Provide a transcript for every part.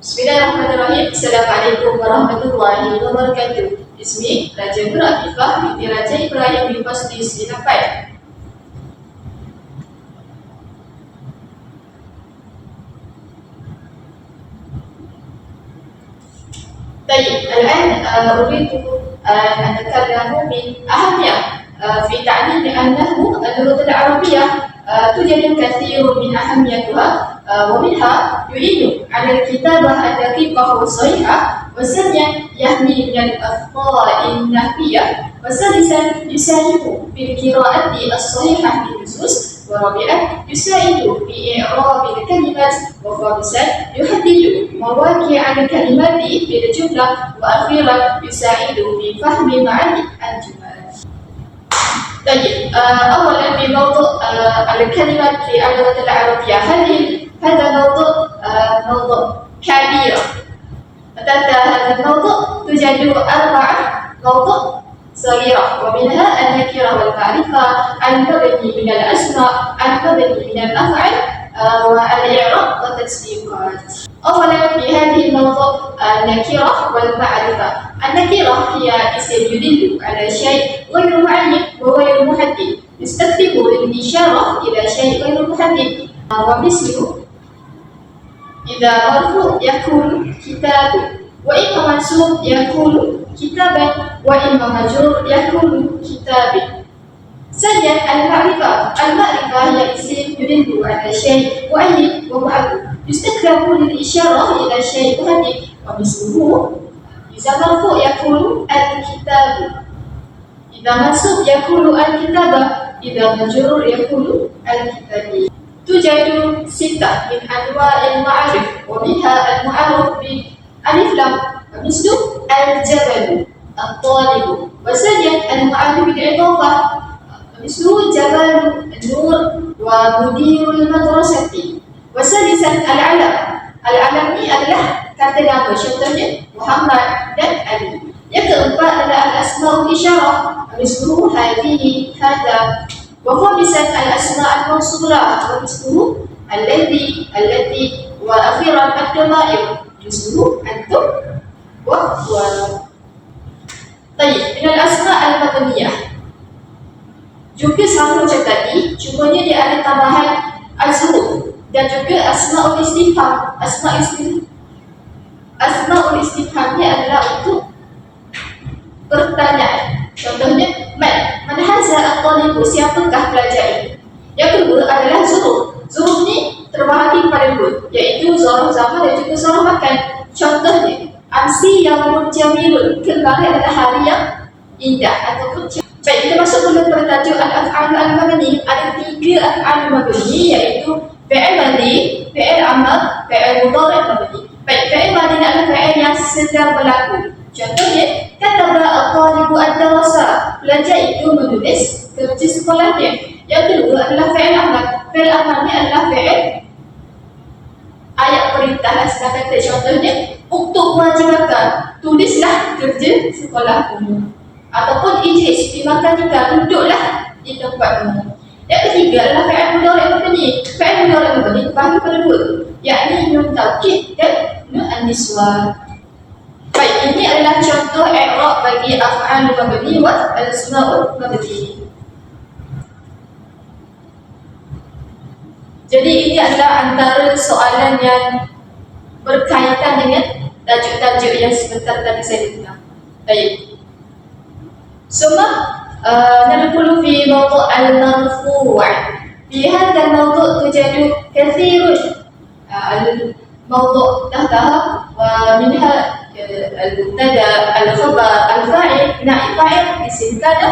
Bismillahirrahmanirrahim. Assalamualaikum warahmatullahi wabarakatuh. Ismi Raja Nur Afifah binti Raja Ibrahim bin Fasli Sinafai. طيب الآن أريد أن أتكلم من أهمية في تعليم النحو اللغة العربية. توجد كثير من أهميتها ومنها يعين على الكتابة الدقيقة والصحيحة، وثانيا يحمي من الأخطاء النحوية، وثالثا يساهم في القراءة الصحيحة للنصوص، ورابعا يساعد في إعراب الكلمات، وخامسا يحدد مواقع الكلمات بالجملة، وأخيرا يساعد في فهم معاني الجمل. طيب أولا بموضوع الكلمات في اللغة العربية. هذا موضوع كبير. تحت هذا الموضوع توجد 4 موضوع صغيرة، ومنها النكرة والمعرفة، المبني من الأسماء، المبني من الأفعال، والإعراب والتصريفات. أولا في هذه الموضوع النكرة والمعرفة. النكرة هي اسم يدل على شيء غير معين وغير محدد، يستخدم للإشارة إلى شيء غير محدد، ومثله إذا مرفوع يكون كتاب، وإما منصوب يكون كتابا، وإما مجرور يكون كتاب. ثانيا المعرفة هي اسم يدل على شيء معين ومعروف، يستخدم للإشارة إلى شيء محدد، ومثله إذا مرفوع يكون الكتاب، إذا منصوب يكون الكتابة، إذا مجرور يكون الكتاب. توجد 6 من أنواع المعارف، ومنها المعروف بألف لام، مثل الجبل، الطالب. وثانيا المعارف بالإضافة، مثل جبل النور ومدير المدرسة. وثالثا العلم ini adalah kata nama, contohnya Muhammad dan Ali. Yang keempat adalah al-asma'ul isyarah, misluhu hadhihi, hadha. Wa khamisan al-asma' al-mawsulah, wa misluhu alladhi, allati, wa akhiran ad-damair, misluhu antum wa huwa. Baik, dengan asma' al-mabniyah juga sama macam tadi, cumanya dia ada tambahan az-zuruf dan juga asma'ul istifham. Asma'ul istifhamnya adalah untuk pertanyaan. Contohnya man hadza at-talibu, siapakah pelajar ini? Yang kedua adalah zuruf. Zuruf ni terbahagi pada 2, iaitu zarf zaman dan juga zarf makan. Contohnya amsi yaumun jamilun, kemarin adalah hari yang indah ataupun cerah. Baik, kita masuk dulu pada tajuk al-af'al al-mabni. Ada 3 af'al mabni, iaitu fi'il madhi, fi'il amr, fi'il mudhari' mabni. Baik, fi'il madhi adalah fi'il yang sedang berlaku. Contohnya kataba at-talibu ad-darasa, pelajar itu menulis kerja sekolahnya. Yang kedua adalah fi'il amr. Fi'il amr ni adalah fi'il ayat perintah. Sedang kata contohnya uktub wajibaka, tulislah kerja sekolahmu, ataupun ijlis fi makanika, duduklah di tempatmu. Yang ketiga adalah fi'il mudhari' mabni. Fi'il mudhari' mabni terbahagi pada 2, yakni nun taukid dan nun an-niswa. Baik, ini adalah contoh i'rab bagi af'al mabni wa al-asma'ul mabni. Jadi ini adalah antara soalan yang berkaitan dengan tajuk-tajuk yang sebentar tadi saya dengar. Baik. ثم ندخل في موضوع المرفوع. في هذا الموضوع توجد كثير الموضوع تحتها، ومنها المبتدا، الخبر، الفاعل، نائب فاعل، اسم كان،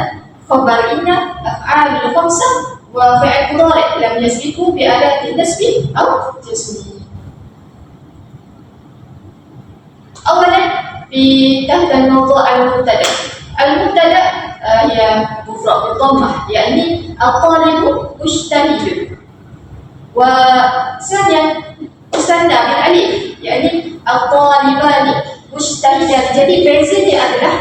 خبر إن، أفعال الخمسة، وفعل مضارع لم يسبقه بأداة النسب أو الجزم. أولا في تحت الموضوع المبتدا. المبتدا هي مفرد بالضمة، يعني الطالب مجتهد. وثانيا مثنى بالالف، يعني الطالبان مجتهدان. Jadi bezanya adalah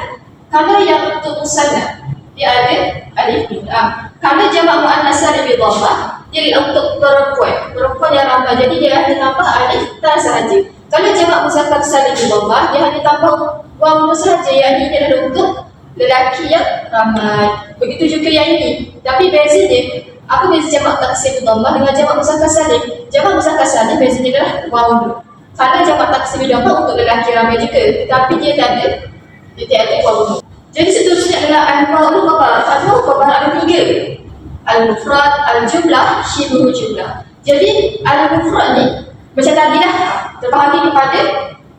kalau yang untuk musanna dia ada alif bin lam. Kalau jamak muannas salim bidhammah, jadi untuk perempuan yang ramai, jadi dia ada tambah alif ta sahaja. Kalau jamak muzakkar salim dhammah, dia hanya tambah wawu sahaja, yang ini adalah untuk lelaki yang ramai. Begitu juga yang ini. Tapi beza dia, apa beza jamak taksir dhammah dengan jamak muzakkar salim? Jamak muzakkar salim bezanya adalah wawu. Kalau jamak taksir dhammah untuk lelaki ramai juga, tapi dia tak ada wawu. Jadi seterusnya adalah anwa'ul khabar. Anwa'ul khabar ada 3. Al-mufrad, al-jumlah, syibhul jumlah. Jadi al-mufrad ni macam tadi dah terbahagi kepada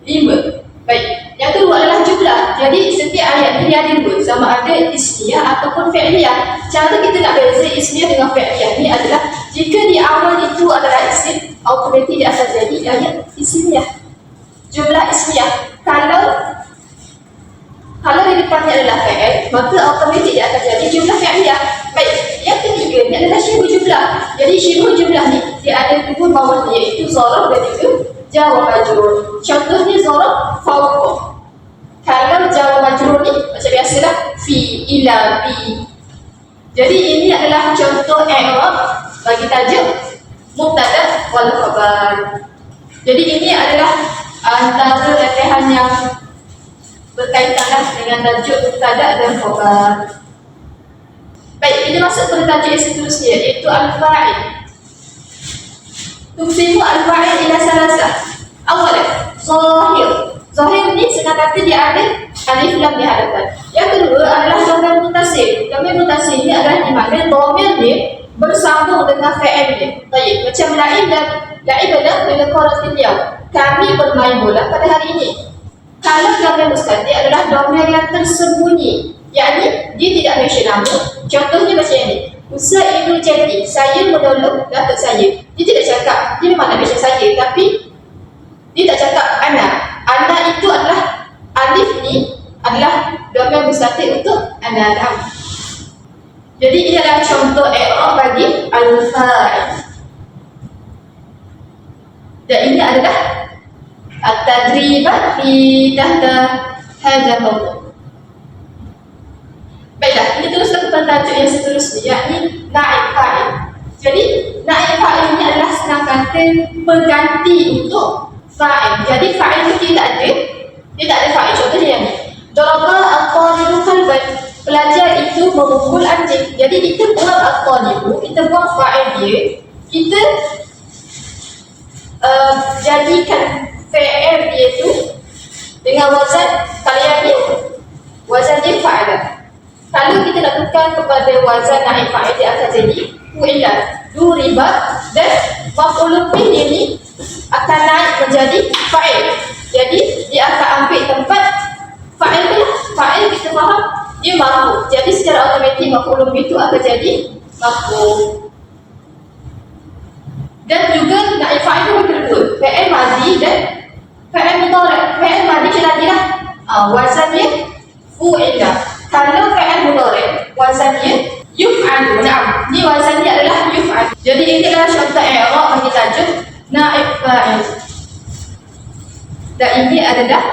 5. Baik. Yang kedua adalah jumlah. Jadi setiap ayat ni dia ada 2, sama ada ismiyah ataupun fi'liyah. Cara kita nak beza ismiyah dengan fi'liyah ni adalah jika di awal itu adalah isim, automatik dia akan jadi ayat ismiyah. Jumlah ismiyah. Kalau di depannya adalah fi'il, maka automatik dia akan jadi jumlah fi'liyah. Baik, yang ketiga ni adalah syibhul jumlah. Jadi syibhul jumlah ni dia ada 2 bawah, iaitu zaraf dan juga jar wa majrur. Contohnya zaraf fawqa. Kalau jar wa majrur ni macam biasalah fi, ila, bi. Jadi ini adalah contoh i'rab bagi tajuk mubtada wal khabar. Jadi ini adalah antara latihan yang berkaitanlah dengan tajuk mubtada dan khabar. Baik, kita masuk pada tajuk yang seterusnya, iaitu al-fa'il. Tuksimu al-fa'il ila salasah. Awalan, zahir. Zahir ni senang kata dia ada alif lam di hadapan. Yang kedua adalah dhamir muttasil. Dhamir muttasil ni adalah di mana dhamir ni bersambung dengan fa'il dia. Baik, macam la'ib adalah bila qaratil yaum. Kami bermain bola pada hari ini. Kalau dhamir mustatir adalah dhamir yang tersembunyi, yakni dia tidak mention nama. Contohnya macam ni, Usaidu jadi, saya menolong datuk saya. Dia tidak cakap, dia memang nak mention saya, tapi dia tak cakap anak. Anak itu adalah, alif ni adalah dhamir mustatir untuk anak. Jadi ini adalah contoh i'rab bagi al-fa'il. Dan ini adalah at-tadribat fi tahta hadha mawdu'. Baiklah, kita teruskan kepada tajuk yang seterusnya, yakni na'ib fa'il. Jadi na'ib fa'il ini adalah senang kata pengganti untuk fa'il. Jadi fa'il itu dia tak ada fa'il. Contohnya yang ni, daraba at-talibu kalban. Pelajar itu memukul anjing. Jadi kita buang at-talibu, kita buang fa'il dia, kita jadikan fi'il dia itu dengan wazan, kalau yang ni wazan dia fa'ilah. Kalau kita lakukan kepada wazan na'ib fa'il, dia akan jadi fu'ilah, duriba, dan maf'ulun bih ini akan naik menjadi fa'il. Jadi dia akan ambil tempat fa'il tu. Fa'il kita faham dia marfu. Jadi secara automatik maf'ulun bih itu akan jadi marfu. Dan juga na'ib fa'il itu bagi dua, fi'il madhi dan fi'il mudhari'. Fi'il madhi kita tadilah wazannya fu'ilah. Kalau fi'il mudhari' wazannya yuf'alu. Nah, ni wazannya adalah yuf'al. Jadi ini adalah contoh i'rab bagi tajuk na'ib fa'il. Dan ini adalah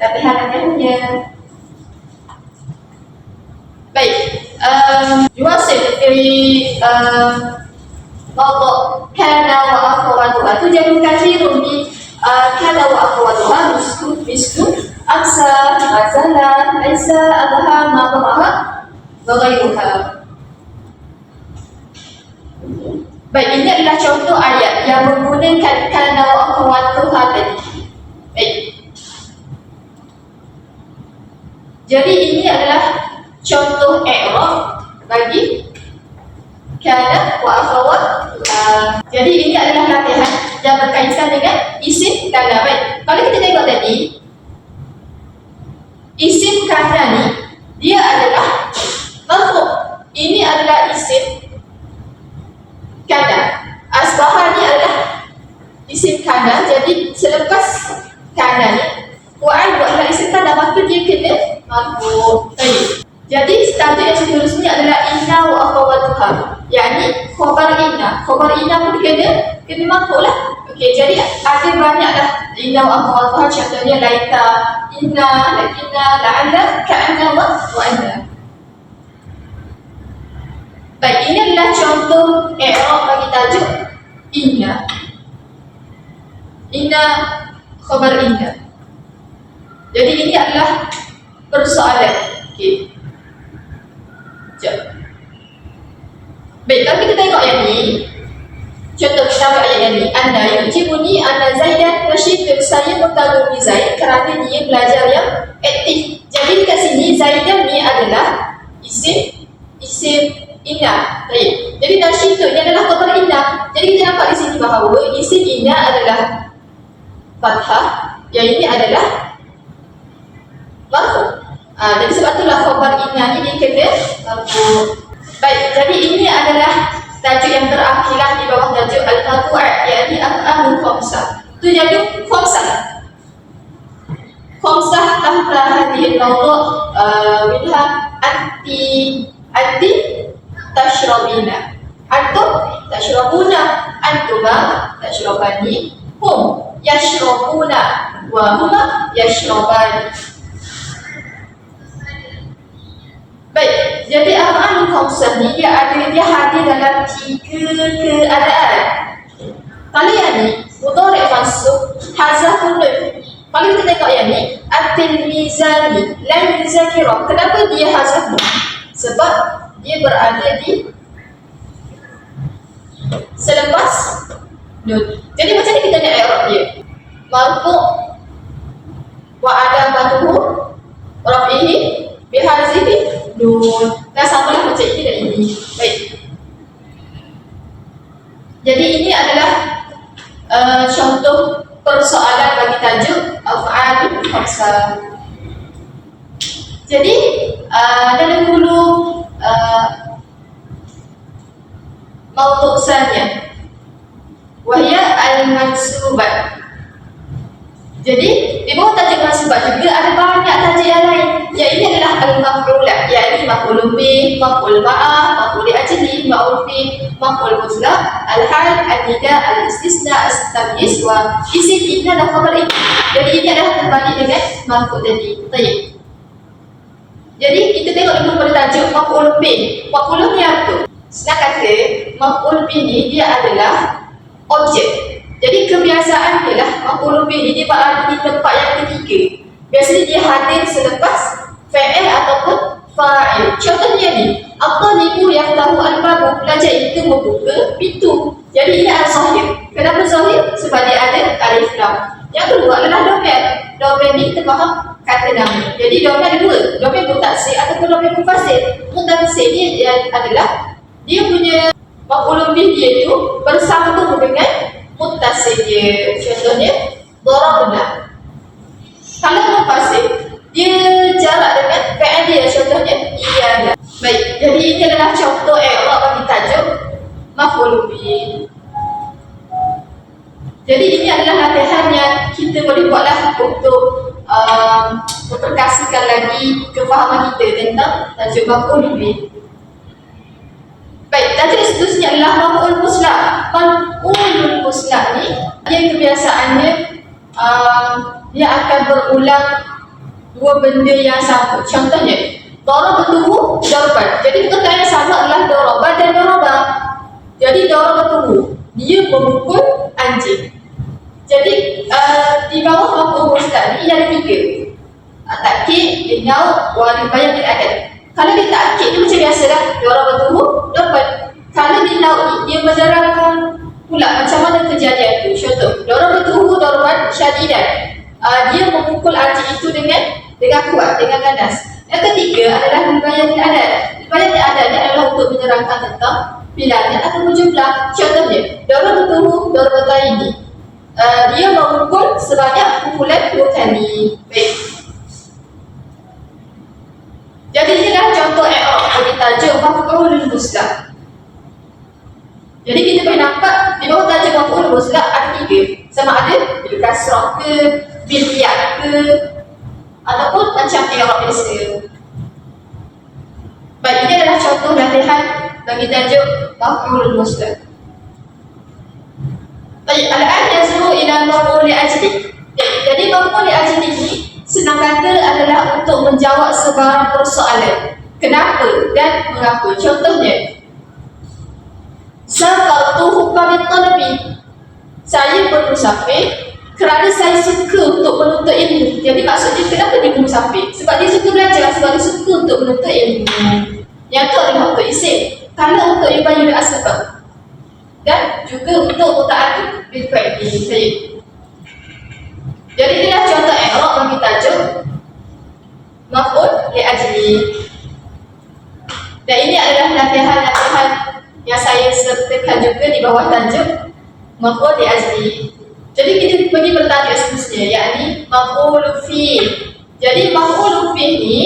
latihan-latihannya. Baik, yuwasil fi mawdu' kana wa akhawatuha tujaru kathirun bi kana wa akhawatuha misku amsa, azala, laisa, adha, ma'amaha, wa ghayruha. Baik, ini adalah contoh ayat yang menggunakan kana wa akhawatuha tadi. Baik. Jadi ini adalah contoh i'rab bagi kana wa akhawatuha. Jadi ini adalah latihan yang berkaitan dengan isim kana. Baik, kalau kita tengok tadi, isim kana ni dia adalah marfu'. Ini adalah isim kana. Asbaha ni adalah isim kana. Jadi selepas kana ni wa'al adalah isim kana, maka dia kena marfu'. Jadi tajuk yang seterusnya adalah inna wa akhawatuha, yakni khabar inna. Khabar inna pun kena marfu' lah. Okey, jadi ada banyaklah inna wa akhawatuha. Contohnya laita, inna, lakinna, la'alla, ka'anna wa anna. Baik, ini adalah contoh i'rab bagi tajuk inna. Inna khabar inna. Jadi ini adalah persoalan. Okey. Sekejap. Baik, kalau kita tengok yang ni, contoh kita ambil ayat yang ni. Anna yujibuni anna Zaidan nasyid. Saya mengagumi Zaid kerana dia belajar yang aktif. Jadi kat sini Zaidan ni adalah isim inna. Baik. Jadi nasyid tu ni adalah khabar inna. Jadi kita nampak di sini bahawa isim inna adalah fathah, yang ini adalah marfu. Jadi sebab itulah khabar inna ni dia kena marfu. Baik, jadi ini adalah tajuk yang terakhir di bawah tajuk al-marfu'at, iaitu al-amul khamsah. Tu jadi khamsah. Khamsah tahta hadhihi al-mawdu' minha anti tashrabina. Antum tashrabuna, antuma tashrabani, hum yashrabuna wa huma yashrabani. Baik, jadi al-amul khamsah ni dia hadir dalam 3 keadaan. Kalau yang ni mudhari' mansub hazafun nun. Kalau kita tengok yang ni at-tilmizani lam yuzakira. Kenapa dia hazaf nun? Sebab dia berada di selepas nun. Jadi macam ni kita nak i'rab dia. Marfu' wa alamatuhu raf'ihi bihazihi nun. Dah samalah macam ini dan ini. Baik. Jadi ini adalah contoh persoalan bagi tajuk af'alul khamsah. Jadi dalam dulu mawdu' sanya wahia al-mansubat. Jadi di bawah tajuk mansubat juga ada banyak tajuk yang lain. Yang ini adalah al-maf'ulat, iaitu maf'ulun bih, maf'ul ma'ah, maf'ul ajli, maf'ul fi, maf'ul mutlaq, al-hal, al-nida, al-istisna, al-tamyiz wa isim inna dan khabar inna. Jadi ini adalah terbalik dengan maf'ul tadi. Baik. Jadi kita tengok dulu pada tajuk maf'ul bih. Maf'ul ni apa? Senang kata, maf'ul bih ni dia adalah objek. Jadi kebiasaan dia lah maf'ul bih ni dia berada di tempat yang ketiga. Biasanya dia hadir selepas fa'il ataupun fa'il. Contohnya ni, at-talibu yaftahu al-babu, pelajar itu membuka pintu. Jadi ini adalah zahir. Kenapa zahir? Sebab dia ada alif lam. Yang kedua adalah domir. Domir ni kita faham kata nama. Jadi domir ada dua, domir mutasil ataupun domir mufasil. Mutasil ni adalah dia punya maf'ul bih dia tu bersambung dengan muttasil dia. Contohnya darabna. Kalau mufasil dia jarak dengan fa'il dia. Contohnya iyana. Baik, jadi ini adalah contoh i'rab bagi tajuk maf'ul bih. Jadi ini adalah latihan yang kita boleh buatlah untuk memperkasihkan lagi kefahaman kita tentang tajuk maf'ul bih. Baik, tajuk seterusnya adalah maf'ul mutlaq. Maf'ul mutlaq ni dia kebiasaannya dia akan berulang dua benda yang sama. Contohnya darabatuhu darban. Jadi perkataan yang sama adalah daraba dan daraba. Jadi darabatuhu dia memukul anjing. Jadi di bawah maf'ul mutlaq ni ada 3. Takkid, binau, wa ribayah bil adad. Kalau dia takkid ni macam biasalah darabatuhu darban. Kalau binau ni dia menerangkan pula macam mana kejadian tu. Contoh darabatuhu darban syadidan. Dia memukul anjing itu dengan kuat, dengan ganas. Yang ketiga adalah ribayah bil adad. Ribayah bil adad ni adalah untuk menerangkan tentang bilangan atau jumlah. Contohnya darabatuhu darbataini. Dia memukul sebanyak pukulan 2 kali. Baik. Jadi inilah contoh i'rab bagi tajuk maf'ul mutlaq. Jadi kita boleh nampak di bawah tajuk maf'ul mutlaq ada 3. Sama ada bil kasrah ke, bil ya ke, ataupun macam i'rab biasa. Baik, ini adalah contoh latihan bagi tajuk maf'ul mutlaq. Baik, al-an yazuru ila maf'ul ajli. Jadi maf'ul ajli ini senang kata adalah untuk menjawab sebarang persoalan. Kenapa dan mengapa? Contohnya, safartu hukam talabi. Saya bermusafir kerana saya suka untuk menuntut ilmu. Jadi maksudnya kenapa dia musafir? Sebab dia suka belajar, sebab dia suka untuk menuntut ilmu. Yang tu adalah untuk isim. Kalau untuk yubayyinu as-sabab dan juga untuk muta'alliq bil fi'li. Jadi inilah contoh i'rab bagi tajuk maf'ul li ajli. Dan ini adalah latihan-latihan yang saya sertakan juga di bawah tajuk maf'ul li ajli. Jadi kita pergi pada tajuk seterusnya, yakni maf'ul fi. Jadi maf'ul fi ni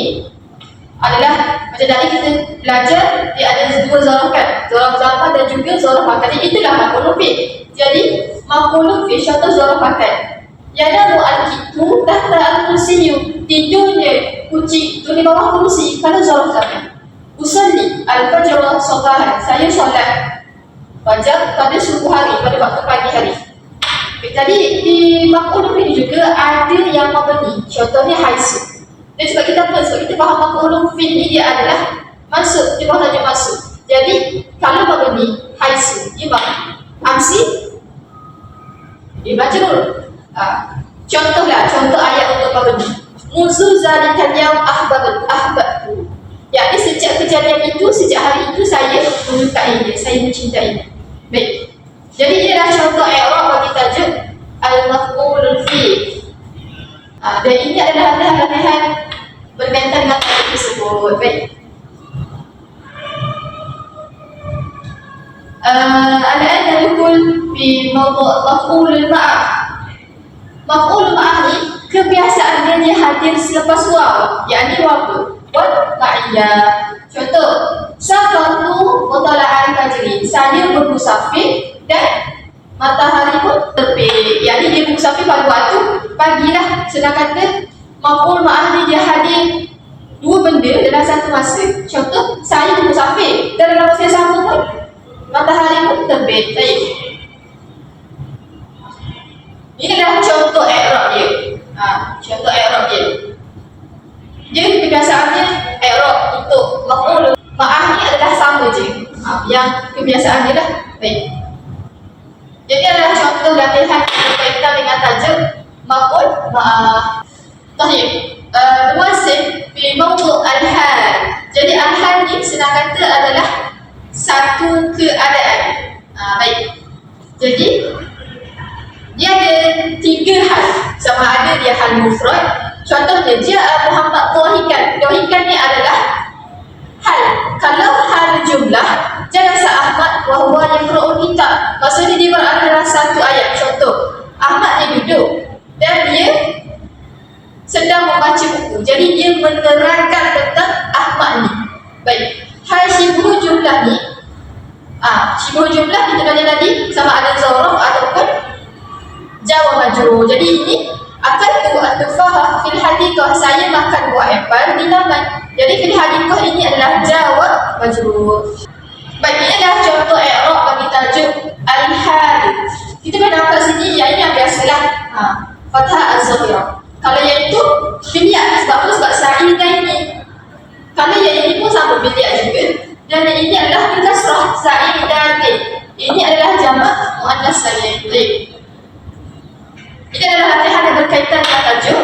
adalah macam tadi kita belajar, dia ada dua zaraf kan, zaraf zaman dan juga zaraf makan. Itulah maf'ul fi. Jadi maf'ul fi contoh zaraf makan. Yanamu al-kitu tahta al-kursiyu, tidurnya kucing itu di bawah kursi. Kalau zaraf zaman. Usalli al-fajr sabahan, saya solat fajar pada subuh hari, pada waktu pagi hari. Jadi di maf'ul fi juga ada yang mabni, contohnya haisu. Dan sebab kita apa? Sebab kita faham maf'ul fi ni dia adalah masuk, dia bawah tajuk masuk. Jadi kalau mabni haisu, dia amsi, dia majrur. Contohlah, contoh ayat untuk mabni. Muzu zalikal yaum ahbabtu. Yakni sejak kejadian itu, sejak hari itu saya menyukainya, saya mencintainya. Baik. Jadi ini adalah contoh i'rab bagi tajuk al-maf'ul fi. Dan ini adalah latihan berkaitan dengan tajuk tersebut. Baik. Al-an nadkhul fi mawdu' maf'ul ma'ah. Maf'ul ma'ah ni kebiasaan dia hadir selepas waw, yakni waw ma'iyah. Contoh, safartu mutala'al fajri, saya bermusafir dan matahari pun terbit. Yakni dia bermusafir pada waktu pagi lah. Sedangkan maf'ul ma'ah ni dia hadir dua benda dalam satu masa. Contoh, saya bermusafir dan dalam masa yang sama pun matahari pun terbit. Baik. Ini adalah contoh i'rab dia. Contoh i'rab dia. Dia kebiasaannya i'rab untuk maf'ul ma'ah ni adalah sama je. Yang kebiasaan dia dah. Baik. Jadi adalah contoh latihan berkaitan dengan tajuk maf'ul ma'ah. Tahib. Muasib fi mawdu' al-hal. Jadi al-hal ni senang kata adalah satu keadaan. Baik. Jadi dia ada tiga hal. Sama ada dia hal mufrad. Contohnya ja'a Muhammad dhahikan. Dhahikan ni adalah hal. Kalau hal jumlah, jalasa Ahmad wa huwa yaqra'ul kitab. Maksudnya dia berada dalam satu ayat. Contoh, Ahmad dia duduk dan dia sedang membaca buku. Jadi dia menerangkan tentang Ahmad ni. Baik. Hal syibhu jumlah ni, syibhu jumlah kita belajar tadi sama ada zaraf ataupun jawab majrur. Jadi ini akan tu'atufah fil hadiqah, saya makan buah apple di taman. Jadi fil hadiqah ini adalah jawab majrur. Baik, ini adalah contoh i'rab bagi tajuk al-hal. Kita boleh nampak sini yang ini yang biasalah. Fathah az-zahirah. Kalau yang itu biliat, sebab apa? Sebab sa'idah ini. Kalau yang ini pun sama biliat juga. Dan yang ini adalah kasrah sa'idatin. Ini adalah jamak muannas salim. Baik. Ini adalah latihan yang berkaitan dengan tajuk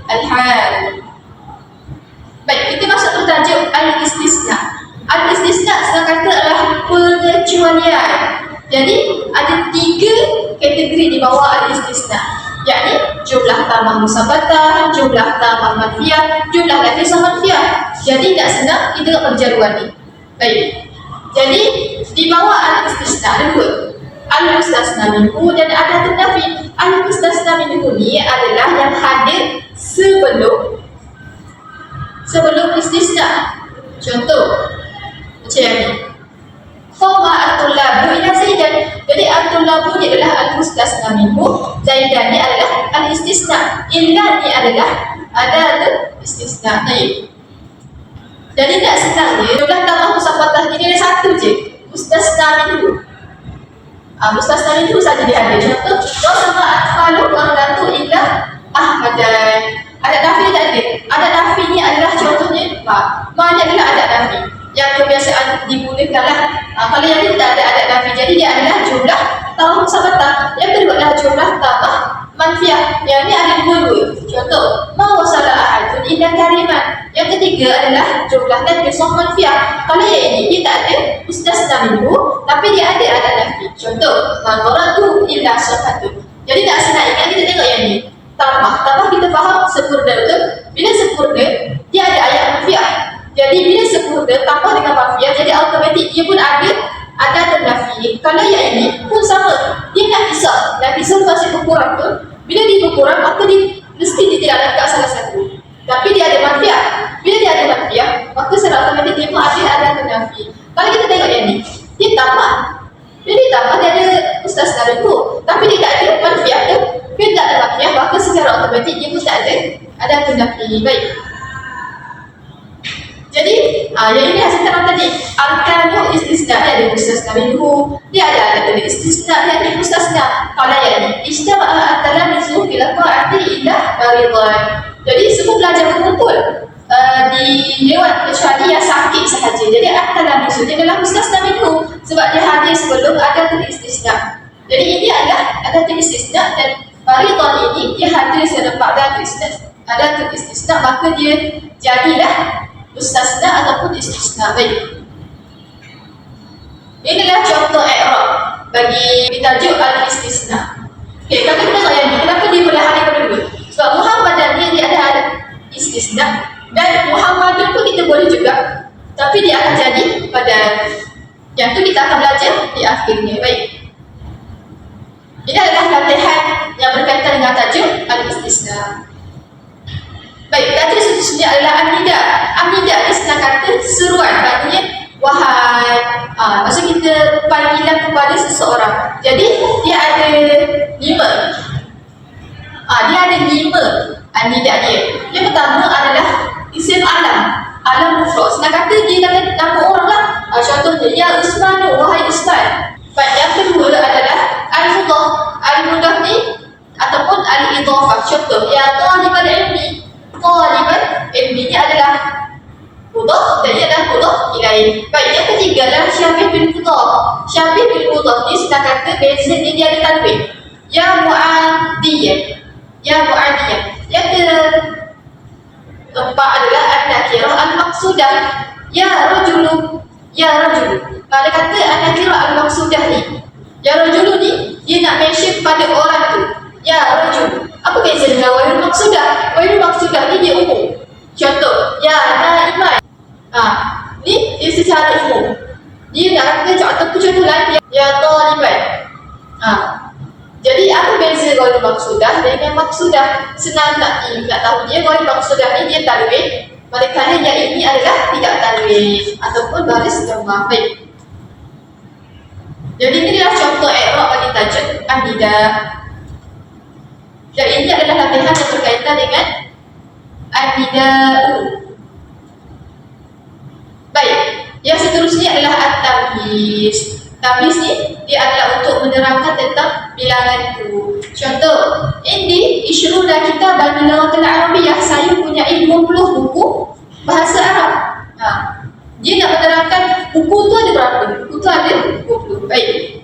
al-hal. Baik, kita masuk ke tajuk al-istisna. Al-istisna senang kata adalah pengecualian. Jadi ada tiga kategori di bawah al-istisna, yakni jumlah tamah musabatah, jumlah tamah manfiyah, jumlah lafizah manfiyah. Jadi tak senang kita perjaruan ni. Baik. Jadi di bawah al-istisna ada dua. Al-mustasna minhu dan ada nafi. Al-mustasna minhu ni adalah yang hadir sebelum istisna. Contoh macam ni. Qama at-tullabu ila Zaidan. Jadi at-tullabu ni adalah al-mustasna minhu, Zaidan ni adalah al-istisna. Illa ni adalah ada istisna. Baik. Jadi tak senang dia. Jumlah tambah musafatah ni ada satu je. Mustasna minhu. Mustasna minhu saja dia ada. Contoh, wasama atfalu wa latu illa Ahmadan. Ada nafi tak ada? Ada nafi ni adalah contohnya ma ni adalah ada nafi yang kebiasaan digunakanlah. Kalau yang ini tak ada nafi, jadi dia adalah jumlah tambah musabatah. Yang kedua adalah jumlah tambah manfiah. Yang ini ada dua-dua. Contoh, ma wasala ahadun ila kalimat. Yang ketiga adalah jumlah dan kisah manfiah. Kalau yang ini dia tak ada mustasna minhu, tapi dia ada adat nafi. Contoh, ma daratu illa syafatun. Jadi tak senang ingat, kita tengok yang ini. Tambah kita faham sempurna betul. Bila sempurna, dia ada ayat manfiah. Jadi bila sempurna tambah dengan manfiah, jadi automatik dia pun ada nafi. Kalau yang ini pun sama, dia nakisah masih berkurang tu. Bila dia berkurang, maka dia mesti dia tidak ada kat salah satu. Tapi dia ada manfiah. Bila dia ada manfiah, maka secara automatik dia pun ada nafi. Kalau kita tengok yang ni, dia tambah. Bila dia tambah, dia ada mustasna minhu, tapi dia tak ada manfiah tu. Bila tak ada manfiah, maka secara automatik dia pun tak ada nafi. Baik. Jadi, yang ini hasil terang tadi. Al-Kanu istisna, dia ada mustasna minhu, dia ada istisna, dia ada mustasna. Kalau yang ini, ijtama'a at-talamizu fil qa'ati ila maridan. Jadi, semua pelajar berkumpul di dewan kecuali yang sakit sahaja. Jadi, at-talamizu dia adalah mustasna minhu sebab dia hadir sebelum ada istisna. Jadi, ini adalah ada istisna dan maridan ini dia hadir selepas ada istisna, maka dia jadilah mustasna ataupun istisna. Baik. Inilah contoh i'rab bagi tajuk al-istisna. Okey, kalau kita tengok yang ni, kenapa dia boleh hadir dulu? Sebab Muhammadan dia ada istisna dan Muhammadun pun kita boleh juga, tapi dia akan jadi pada yang tu kita akan belajar di akhirnya. Baik. Ini adalah latihan yang berkaitan dengan tajuk al-istisna. Baik, tajuk seterusnya adalah an-nida. An-nida ni senang kata seruan, maknanya wahai. Maksud kita panggilan kepada seseorang. Jadi dia ada 5. Dia ada 5 an-nida dia. Yang pertama adalah isim alam mufrad. Senang kata dia kata nama orang lah. Contohnya ya Usmanu, wahai Usman. Baik, yang kedua adalah al-mudhaf. Al-mudhaf ni ataupun al-idhafah. Contoh ya talibal ilmi. Taliban ilmi ni adalah mudhaf dan ia adalah mudhaf ilaih. Baik, yang ketiga adalah syabih bil mudhaf. Syabih bil mudhaf ni senang kata beza ni dia ada tanwin. Ya mu'adiyah. Yang keempat adalah an-nakirah al-maqsudah. Ya rajulu. Kalau kata an-nakirah al-maqsudah ni, ya rajulu ni dia nak mention pada orang tu. Ya rajulu. Apa beza dengan wairul maqsudah? Wairul maqsudah ni dia umum. Contoh, ya naiman. Ni dia secara umum. Dia nak kata contoh lain, ya taliban. Jadi apa beza wairul maqsudah dengan maqsudah? Senang nak tahu dia. Wairul maqsudah ni dia tanwin, manakala ya ini adalah tidak tanwin ataupun baris lemah. Baik. Jadi ini adalah contoh i'rab bagi tajuk an-nida. Dan ini adalah latihan yang berkaitan dengan an-nida'u. Baik, yang seterusnya adalah at-tamyiz. Tamyiz ni dia adalah untuk menerangkan tentang bilangan itu. Contoh, ini isyruna kitaban min lughatil arabiyyah. Saya punya 50 buku bahasa Arab. Dia nak menerangkan buku tu ada berapa? Buku tu ada 20. Baik.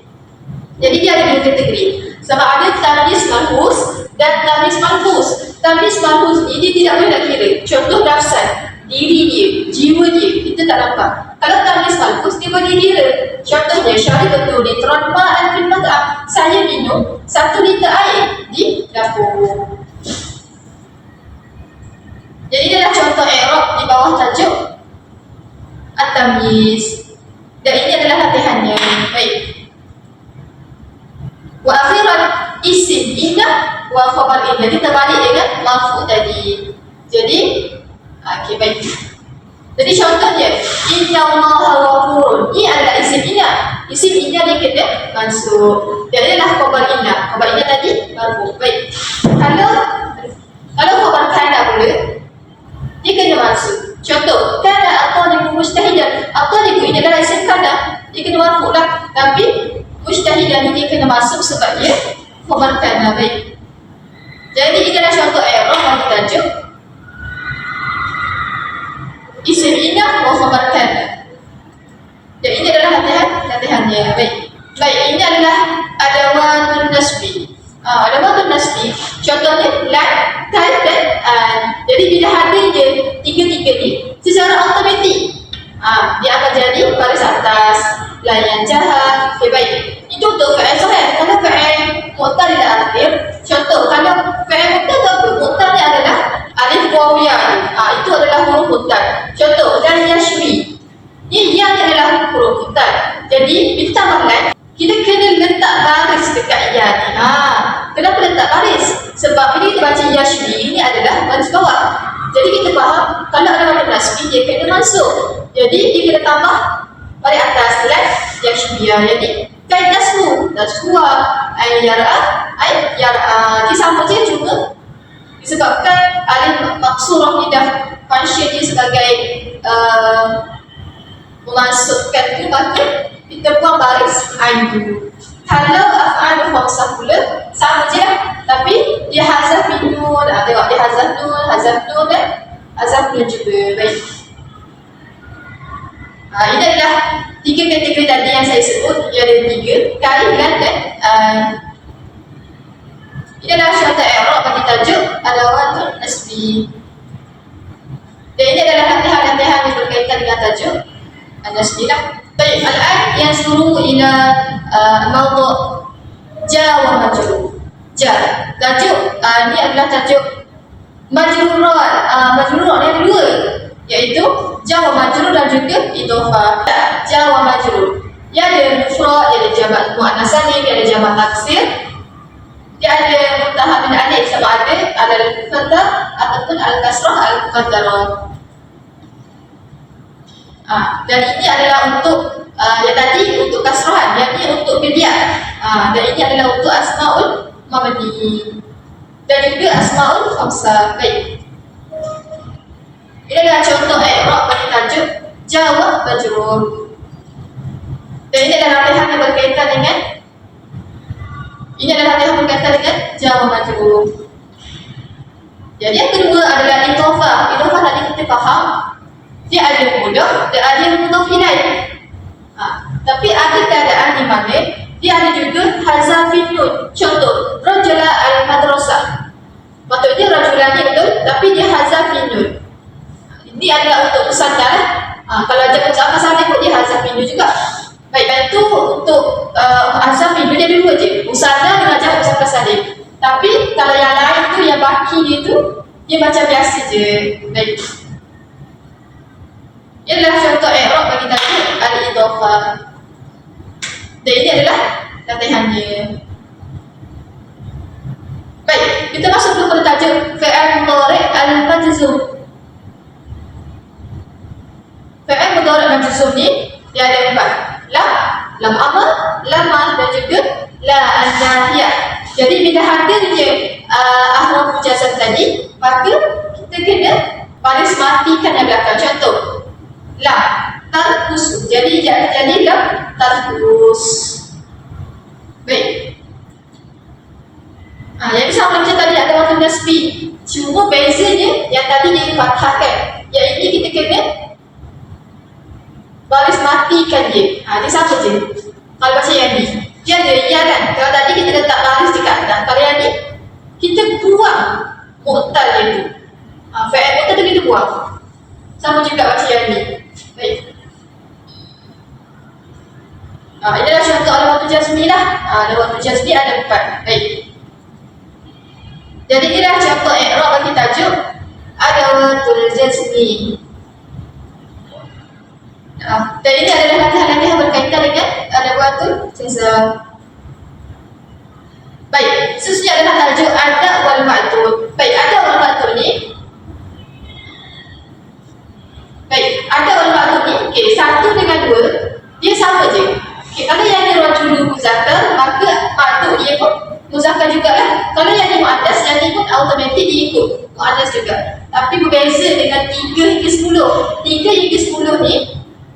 Jadi dia ada 2 kategori. Sama ada tamyiz malhus dan tamyiz malhus. Tamyiz malhus ni dia tidak boleh nak kira. Contoh nafsan, diri dia, jiwa dia, kita tak nampak. Kalau tamyiz malhus dia boleh kira. Contohnya syaribatu litran ma'an fil mat'am. Saya minum 1 liter air di dapur. Jadi inilah contoh i'rab di bawah tajuk at-tamyiz. Dan ini adalah latihannya. Baik. Wa akhiran isim inna wa khabar inna. Kita balik dengan marfu tadi. Jadi okey, baik. Jadi contohnya inna allaha ghafurun. Ini adalah isim inna. Isim inna dia kena mansub. Jadi adalah khabar inna. Khabar inna tadi marfu. Baik. Kalau khabar kana pula dia kena mansub. Contoh, kana at-talibu mujtahidan. At-talibu ini adalah isim kana. Dia kena marfu lah. Tapi mujtahidan ini kena masuk sebab dia khabar kana. Baik. Jadi ini adalah contoh i'rab bagi tajuk isim inna wa khabar kana. Dan ini adalah latihannya. Baik. Baik, ini adalah adawatun nasbi. Adawatun nasbi bila hadir je tiga-tiga ni secara automatik dia akan jadi baris atas, layan jahat. Okay, baik. Itu untuk fi'il sahih. Kalau fi'il mu'tal ila akhir, contoh kalau fi'il mu'tal tu apa? Mu'tal ni adalah alif wawiyah. Itu adalah huruf mu'tal. Contoh, dan yashwi. Ni adalah huruf mu'tal. Jadi, bila tambah lam, kita kena letak baris dekat ya ni. Kenapa letak baris? Sebab bila kita baca yashwi, ini adalah baris bawah. Jadi kita faham, kalau ada pada nasbi, dia kena masuk. Jadi, dia kena tambah pada atas lam yashwiyah. Jadi, kan tashuwa, yar'a. Dia sama je, cuma disebabkan alif maksurah ni dah function dia sebagai memasukkan tu, maka kita buang baris ain dulu. Kalau af'al khamsah pula sama je, tapi dia hazaf nun. Tengok dia hazaf nun dan hazaf nun juga. Baik. Ini adalah tiga kategori tadi yang saya sebut. Ia ada tiga, kain dan ini adalah syarah i'rab bagi tajuk adawatul nasbi. Dan ini adalah latihan-latihan yang berkaitan dengan tajuk an-nasbi lah. Baik, al-an yang suruh ila mawdu' ja wa majrur. Ja, tajuk ini adalah tajuk majrurat. Majrurat yang kedua, iaitu ja wa majrur dan juga idhofah. Ja wa majrur. Dia ada mufrad, dia ada jamak muannas salim, dia ada jamak taksir. Dia ada muntahab bin alif sama ada al-fathah ataupun al-kasrah al-muqaddarah. Dan ini adalah untuk yang tadi untuk kasrahan, yang ini untuk bidiyah. Dan ini adalah untuk asma'ul mabni dan juga asma'ul khamsah. Baik. Ini adalah contoh i'rab bagi tajuk jawab majrur. Dan ini adalah latihan yang berkaitan dengan jawab majrur. Jadi yang kedua adalah idhofah. Idhofah tadi kita faham dia ada mudah dan ada mudhaf ilaih. Tapi ada keadaan di mana dia ada juga hazafin nun. Contoh, rajula al-madrasah. Maksudnya rajulan ni betul, tapi dia hazafin nun. Ini adalah untuk musanna. Kalau ada ucapan saling pun dia hazafin nun juga. Baik, dan itu untuk hazafin nun dia ada dua je. Musanna dengan jamak ucapan saling. Tapi kalau yang lain tu, yang baki dia tu, dia macam biasa je. Baik. Ini adalah contoh i'rab bagi tajuk al-idhofah. Dan ini adalah latihannya. Baik, kita masuk dulu pada tajuk fi'il mudhari' al-majzum. Fi'il mudhari' al-majzum ni dia ada empat. Lam amr, lam dan juga la an-nahiyah. Jadi bila hadir je ahruf mujazam tadi, maka kita kena baris matikan yang belakang. Contoh, lam tarkus. Jadi lam tarkus. Baik. Yang sama macam tadi ada waktu nasbi. Cuma bezanya yang tadi dia fathahkan. Yang ini kita kena baris matikan dia. Dia sama je. Kalau baca yang ni, dia ada ya kan. Kalau tadi kita letak baris dekat atas. Kalau yang ni, kita buang mu'tal dia tu. Fi'il mu'tal tu kita buang. Sama juga baca yang ni. Baik. Ini adalah contoh alawatul jazmi lah. Alawatul jazmi ada empat. Baik. Jadi inilah contoh i'rab bagi tajuk alawatul jazmi. Dan ini adalah latihan-latihan berkaitan dengan alawatul jazm. Baik, seterusnya adalah tajuk ada wal ma'tul. Baik, ada wal ma'tul ni. Baik, ada wal ma'tul ni. Okey, satu dengan dua dia sama je. Okay, kalau yang ni rajul muzakkar, maka ma'tul dia pun muzakkar jugalah. Kalau yang ni muannas, yang ni pun automatik dia ikut muannas juga. Tapi berbeza dengan 3 hingga 10. 3 hingga 10 ni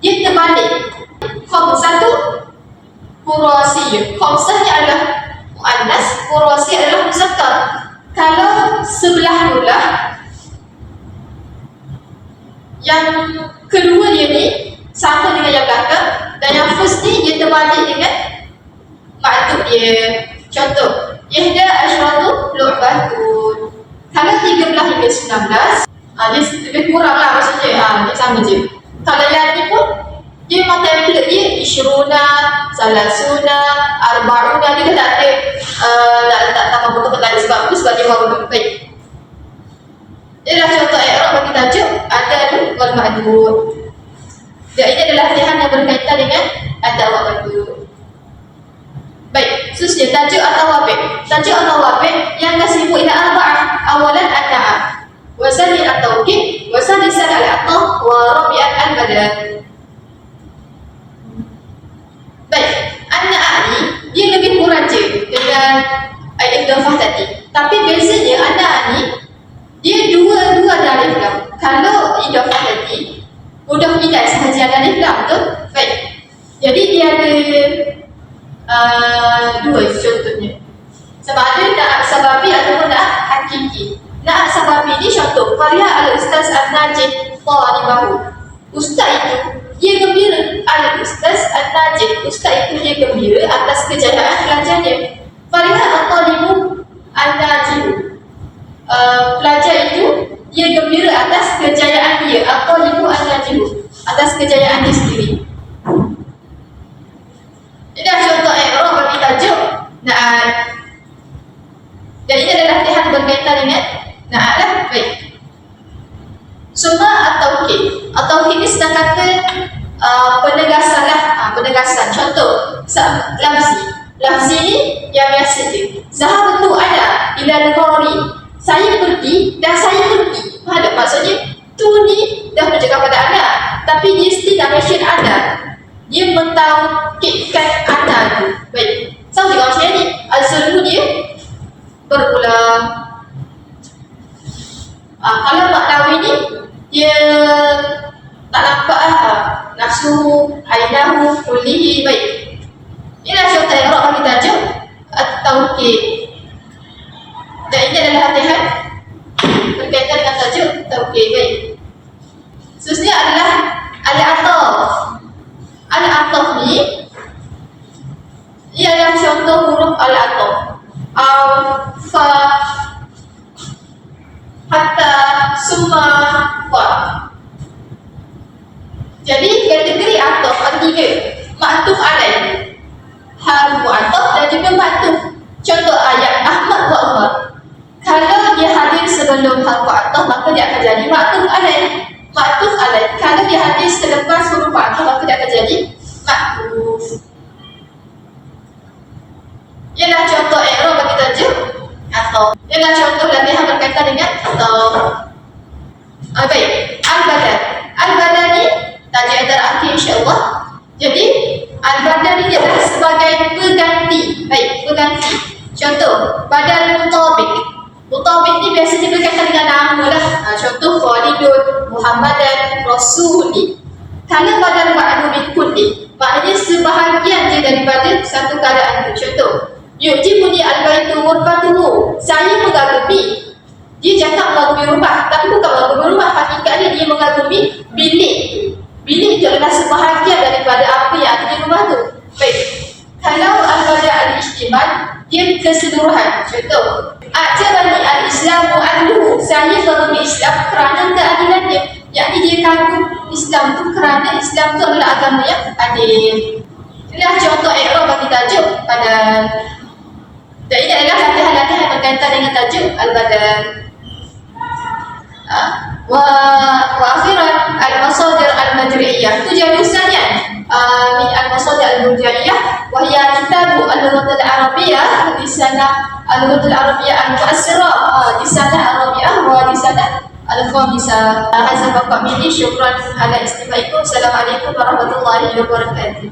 dia terbalik. Satu kurasi. Khamsah ni adalah muannas, kurasi adalah muzakkar. Kalau sebelah dula, yang kedua dia ni sama dengan yang belakang, dan yang first ni dia terbalik dengan maktub dia. Contoh, ihda asyratu lu'batun. Kalau 13 hingga 19, Dia lebih kurang lah maksudnya. Dia sama je. Kalau yang ni pun dia memang template dia isyruna, salasuna, arba'una, dia tak ada nak letak tambah betul kata sebab tu sebab dia baru baik. Inilah contoh i'rab bagi tajuk adad wal ma'dud. Dan ini adalah latihan yang berkaitan dengan adad wal ma'dud. Baik, seterusnya tajuk atau wabik. Tajuk atau wabik yang kasih ila arba'ah. Awalan an-na'am, wa sani at-tawkid, wa sadisan al-'athaf, wa rabi'an al-badal. Baik, an-na'am ni dia lebih kurang je dengan idgham tadi. Tapi bezanya an-na'am ni dia dua ada alif lam. Kalau idgham tadi mudah pindah sahaja ada alif lam tu. Baik. Jadi dia ada dua contohnya. Sebab ada na'at sababi ataupun na'at hakiki. Na'at sababi ni contoh Fariha al-ustaz al-najib talibahu. Ustaz itu dia gembira, al-ustaz al-najib, ustaz itu dia gembira atas kejayaan pelajarnya. Fariha al-talibu al-najib, pelajar itu dia gembira atas kejayaan dia. Al-talibu al-najib, atas kejayaan dia sendiri. Ini adalah contoh i'rab bagi tajuk na'at. Dan ini adalah latihan berkaitan dengan na'at lah. Baik. Summa at-tawkid. At-tawkid ni sedang kata penegasan lah. Penegasan. Contoh lafzi. Lafzi ni yang biasa je. Zahabtu ana ila al-ghari. Saya pergi dan saya pergi. Faham tak maksudnya? Tu ni dah bercakap pada ana, tapi dia still dah mention ana. Dia mentawkidkan ana tu. Baik. Sama juga macam ni. Al-sulhu dia berulang. Kalau maknawi ni dia tak nampak nafsu, ainahu, kullihi. Baik. Inilah contoh i'rab bagi tajuk at-tawkid. Dan ini adalah latihan berkaitan dengan tajuk tawkid. Baik. Seterusnya adalah al-'athaf. Al-'athaf ni ialah contoh huruf al-'athaf. Fa, hatta, summa, wa. Jadi kategori ataf ada tiga. Ma'tuf alaih, harfu ataf dan juga ma'tuf. Contoh ayat Ahmad wa Umar. Kalau dia hadir sebelum harfu ataf maka dia akan jadi ma'tuf alaih. Ma'tuf alaih. Kalau dia hadir selepas huruf ataf maka dia akan jadi ma'tuf. Ialah contoh i'rab bagi tajuk ataf. Ialah contoh latihan berkaitan dengan ataf. Baik, al-badal. Al-badal ni tajuk yang terakhir insya-Allah. Jadi al-badal ni adalah sebagai pengganti. Baik, pengganti. Contoh badal mutabik. Mutabik ni biasanya berkaitan dengan nama lah. Contoh Khalidun, Muhammadan, Rasuli. Kalau badal ba'du min kulli, maknanya sebahagian je daripada satu keadaan tu. Contoh yu'jibuni al-baitu ghurfatuhu. Saya mengagumi. Dia cakap mengagumi rumah, tapi bukan mengagumi rumah. Hakikatnya dia mengagumi bilik. Bilik itu adalah sebahagian daripada apa yang ada di rumah tu. Baik. Kalau al-bada al-ijtimal, dia keseluruhan. Contoh a'jabani al-islamu ahluhu. Saya mengagumi Islam kerana keadilannya. Yakni dia kagum Islam tu kerana Islam tu adalah agama yang adil. Inilah contoh i'rab bagi tajuk badal. Dan ini adalah latihan-latihan berkaitan dengan tajuk al-badal. Wa akhiran al-masadir al-majri'iyah. Itu jawasannya min al-masadir al-majri'iyah wa hiya kitabu al-lughat al-arabiyyah di sana al-lughat al-arabiyyah al-mu'assirah di sana al-arabiyyah wa di sana al-khamisah. Hadza faqat minni, syukran ala istimaikum. Assalamualaikum warahmatullahi wabarakatuh.